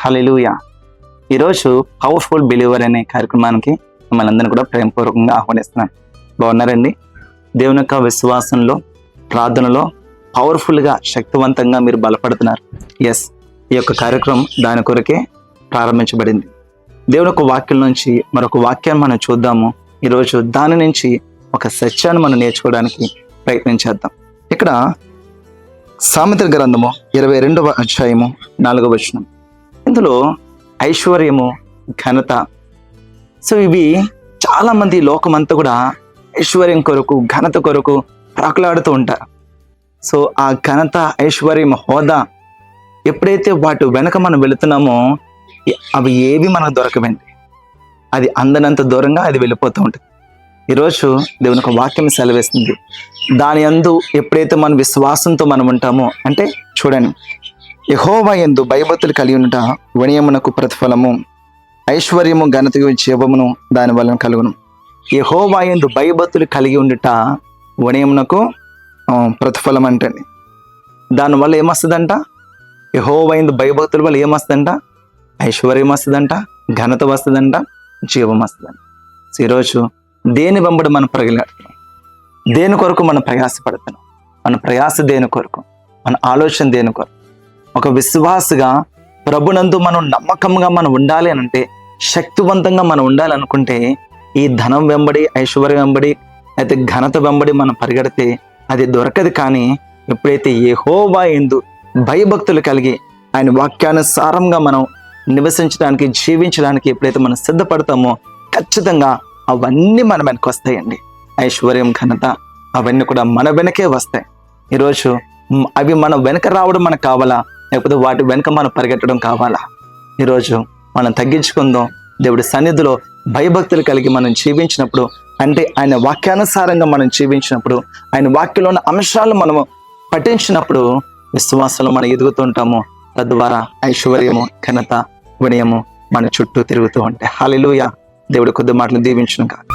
హల్లెలూయా. ఈరోజు powerful believer అనే కార్యక్రమానికి మిమ్మల్ని అందరినీ కూడా ప్రేమపూర్వకంగా ఆహ్వానిస్తున్నాను. బాగున్నారండి? దేవుని యొక్క విశ్వాసంలో, ప్రార్థనలో పవర్ఫుల్గా, శక్తివంతంగా మీరు బలపడుతున్నారు. ఎస్, ఈ యొక్క కార్యక్రమం దాని కొరకే ప్రారంభించబడింది. దేవుని యొక్క వాక్యం నుంచి మరొక వాక్యాన్ని మనం చూద్దాము. ఈరోజు దాని నుంచి ఒక సత్యాన్ని మనం నేర్చుకోవడానికి ప్రయత్నం చేద్దాం. ఇక్కడ సామెతల గ్రంథము 22వ అధ్యాయము 4వ వచనం. ఇందులో ఐశ్వర్యము, ఘనత, సో ఇవి చాలా మంది లోకమంతా కూడా ఐశ్వర్యం కొరకు, ఘనత కొరకు ప్రాకులాడుతూ ఉంటారు. సో ఆ ఘనత, ఐశ్వర్యం, హోదా ఎప్పుడైతే వాటి వెనక మనం వెళుతున్నామో అవి ఏవి మనకు దొరకవండి. అది అందనంత దూరంగా అది వెళ్ళిపోతూ ఉంటుంది. ఈరోజు దేవుని ఒక వాక్యం సెలవేస్తుంది. దాని యందు ఎప్పుడైతే మన విశ్వాసంతో మనం ఉంటామో, అంటే చూడండి, యెహోవా యందు భయభక్తులు కలిగి ఉండుట వినయమునకు ప్రతిఫలము, ఐశ్వర్యము, ఘనతయు, జీవమును దాని వలన కలుగును. యెహోవా యందు భయభక్తులు కలిగి ఉండుట వినయమునకు ప్రతిఫలం అంటండి. దానివల్ల ఏమొస్తుందంట? యెహోవా యందు భయభక్తుల వల్ల ఏమొస్తుందంట? ఐశ్వర్యం వస్తుందంట, ఘనత వస్తుందంట, జీవం వస్తుందంట. సో ఈరోజు దేని వెంబడి మనం పరిగెడుతున్నాం? దేని కొరకు మనం ప్రయాసపడుతున్నాం? మన ప్రయాస దేని కొరకు? మన ఆలోచన దేని కొరకు? ఒక విశ్వాసగా ప్రభునందు మనం నమ్మకంగా మనం ఉండాలి అని అంటే, శక్తివంతంగా మనం ఉండాలనుకుంటే, ఈ ధనం వెంబడి, ఐశ్వర్యం వెంబడి, అయితే ఘనత వెంబడి మనం పరిగెడితే అది దొరకదు. కానీ ఎప్పుడైతే యెహోవా యందు భయభక్తులు కలిగి ఆయన వాక్యానుసారంగా మనం నివసించడానికి, జీవించడానికి ఎప్పుడైతే మనం సిద్ధపడతామో ఖచ్చితంగా అవన్నీ మన వెనక వస్తాయండి. ఐశ్వర్యం, ఘనత అవన్నీ కూడా మన వెనకే వస్తాయి. ఈరోజు అవి మన వెనక రావడం మనకు కావాలా, లేకపోతే వాటి వెనక మనం పరిగెట్టడం కావాలా? ఈరోజు మనం తగ్గించుకుందాం. దేవుడి సన్నిధిలో భయభక్తులు కలిగి మనం జీవించినప్పుడు, అంటే ఆయన వాక్యానుసారంగా మనం జీవించినప్పుడు, ఆయన వాక్యంలో ఉన్న అంశాలను మనము పఠించినప్పుడు విశ్వాసంలో మనం ఎదుగుతుంటాము. తద్వారా ఐశ్వర్యము, ఘనత, వినయము మన చుట్టూ తిరుగుతూ ఉంటాయి. హల్లెలూయా. దేవుడి కొద్ది మాటలు దీవించును కాక.